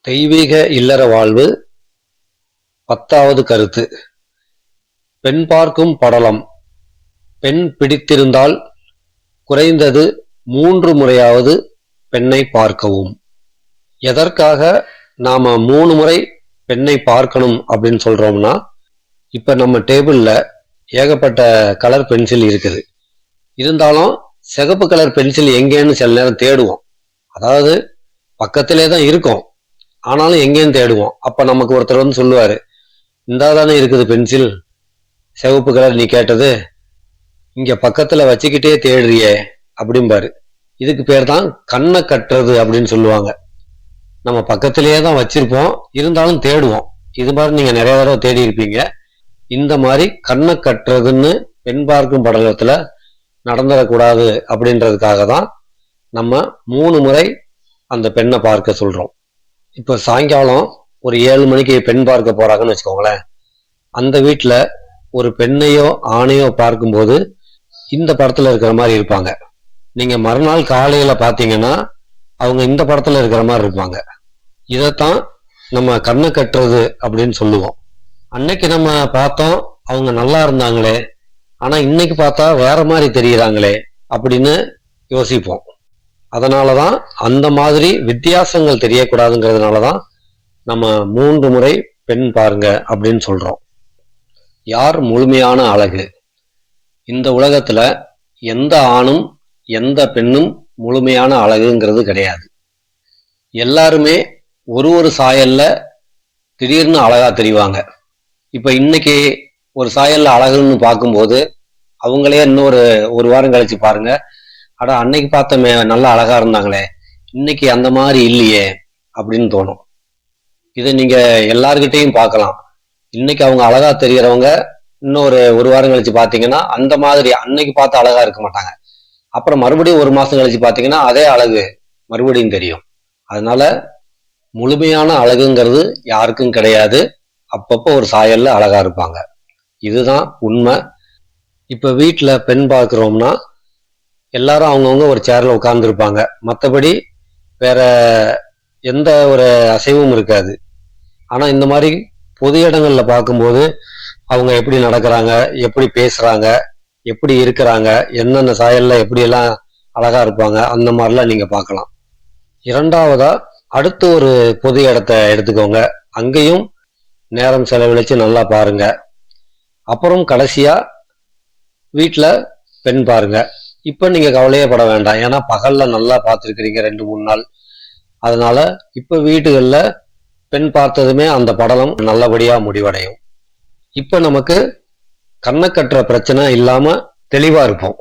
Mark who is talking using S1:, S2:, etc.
S1: தெய்வீக இல்லற வாழ்வு 10வது கருத்து. பெண் பார்க்கும் படலம். பெண் பிடித்திருந்தால் குறைந்தது 3 முறையாவது பெண்ணை பார்க்கவும். எதற்காக நாம 3 முறை பெண்ணை பார்க்கணும் அப்படின்னு சொல்றோம்னா, இப்ப நம்ம டேபிள்ல ஏகப்பட்ட கலர் பென்சில் இருக்குது. இருந்தாலும் சிகப்பு கலர் பென்சில் எங்கேன்னு சில நேரம் தேடுவோம். அதாவது பக்கத்திலே தான் இருக்கும், ஆனாலும் எங்கேன்னு தேடுவோம். அப்ப நமக்கு ஒருத்தர் வந்து சொல்லுவாரு, இந்தாதானே இருக்குது பென்சில், சிவப்பு கலர் நீ கேட்டது, இங்க பக்கத்துல வச்சுக்கிட்டே தேடுறியே அப்படிம்பாரு. இதுக்கு பேர் தான் கண்ணை கட்டுறது அப்படின்னு சொல்லுவாங்க. நம்ம பக்கத்திலேயே தான் வச்சிருப்போம், இருந்தாலும் தேடுவோம். இது மாதிரி நீங்க நிறைய தடவை தேடி இருப்பீங்க. இந்த மாதிரி கண்ணை கட்டுறதுன்னு பெண் பார்க்கும் படலத்துல நடந்துடக்கூடாது அப்படின்றதுக்காக தான் நம்ம 3 முறை அந்த பெண்ணை பார்க்க சொல்றோம். இப்ப சாயங்காலம் ஒரு 7 மணிக்கு பெண் பார்க்க போறாங்கன்னு வச்சுக்கோங்களேன். அந்த வீட்டுல ஒரு பெண்ணையோ ஆணையோ பார்க்கும்போது இந்த படத்துல இருக்கிற மாதிரி இருப்பாங்க. நீங்க மறுநாள் காலையில பாத்தீங்கன்னா அவங்க இந்த படத்துல இருக்கிற மாதிரி இருப்பாங்க. இதைத்தான் நம்ம கண்ணை கட்டுறது அப்படின்னு சொல்லுவோம். அன்னைக்கு நம்ம பார்த்தோம் அவங்க நல்லா இருந்தாங்களே, ஆனா இன்னைக்கு பார்த்தா வேற மாதிரி தெரியுறாங்களே அப்படின்னு யோசிப்போம். அதனாலதான் அந்த மாதிரி வித்தியாசங்கள் தெரியக்கூடாதுங்கிறதுனாலதான் நம்ம 3 முறை பெண் பாருங்க அப்படின்னு சொல்றோம். யார் முழுமையான அழகு? இந்த உலகத்துல எந்த ஆணும் எந்த பெண்ணும் முழுமையான அழகுங்கிறது கிடையாது. எல்லாருமே ஒரு சாயல்ல திடீர்னு அழகா தெரிவாங்க. இப்ப இன்னைக்கு ஒரு சாயல்ல அழகுன்னு பார்க்கும்போது அவங்களே இன்னொரு ஒரு வாரம் கழிச்சு பாருங்க, அட அன்னைக்கு பார்த்தமே நல்லா அழகா இருந்தாங்களே, இன்னைக்கு அந்த மாதிரி இல்லையே அப்படின்னு தோணும். இதை நீங்க எல்லார்கிட்டையும் பார்க்கலாம். இன்னைக்கு அவங்க அழகா தெரியறவங்க இன்னொரு ஒரு வாரம் கழிச்சு பாத்தீங்கன்னா அந்த மாதிரி அன்னைக்கு பார்த்து அழகா இருக்க மாட்டாங்க. அப்புறம் மறுபடியும் 1 மாசம் கழிச்சு பாத்தீங்கன்னா அதே அழகு மறுபடியும் தெரியும். அதனால முழுமையான அழகுங்கிறது யாருக்கும் கிடையாது. அப்பப்போ ஒரு சாயல்ல அழகா இருப்பாங்க. இதுதான் உண்மை. இப்ப வீட்டுல பெண் பார்க்கிறோம்னா எல்லாரும் அவங்கவுங்க ஒரு சேர்ல உட்கார்ந்து இருப்பாங்க. மற்றபடி வேற எந்த ஒரு அசைவும் இருக்காது. ஆனா இந்த மாதிரி பொது இடங்கள்ல பார்க்கும்போது அவங்க எப்படி நடக்கிறாங்க, எப்படி பேசுறாங்க, எப்படி இருக்கிறாங்க, என்னென்ன சாயல்ல எப்படி எல்லாம் அழகா இருப்பாங்க, அந்த மாதிரிலாம் நீங்க பார்க்கலாம். இரண்டாவதா அடுத்து ஒரு பொது இடத்த எடுத்துக்கோங்க. அங்கேயும் நேரம் செலவழிச்சு நல்லா பாருங்க. அப்புறம் கடைசியா வீட்டுல பெண் பாருங்க. இப்ப நீங்க கவலையே பட வேண்டாம், ஏன்னா பகல்ல நல்லா பார்த்துருக்கிறீங்க 2-3 நாள். அதனால இப்ப வீட்டுகள்ல பெண் பார்த்ததுமே அந்த படலம் நல்லபடியா முடிவடையும். இப்ப நமக்கு கண்ணை கட்டுற பிரச்சனை இல்லாம தெளிவா இருப்போம்.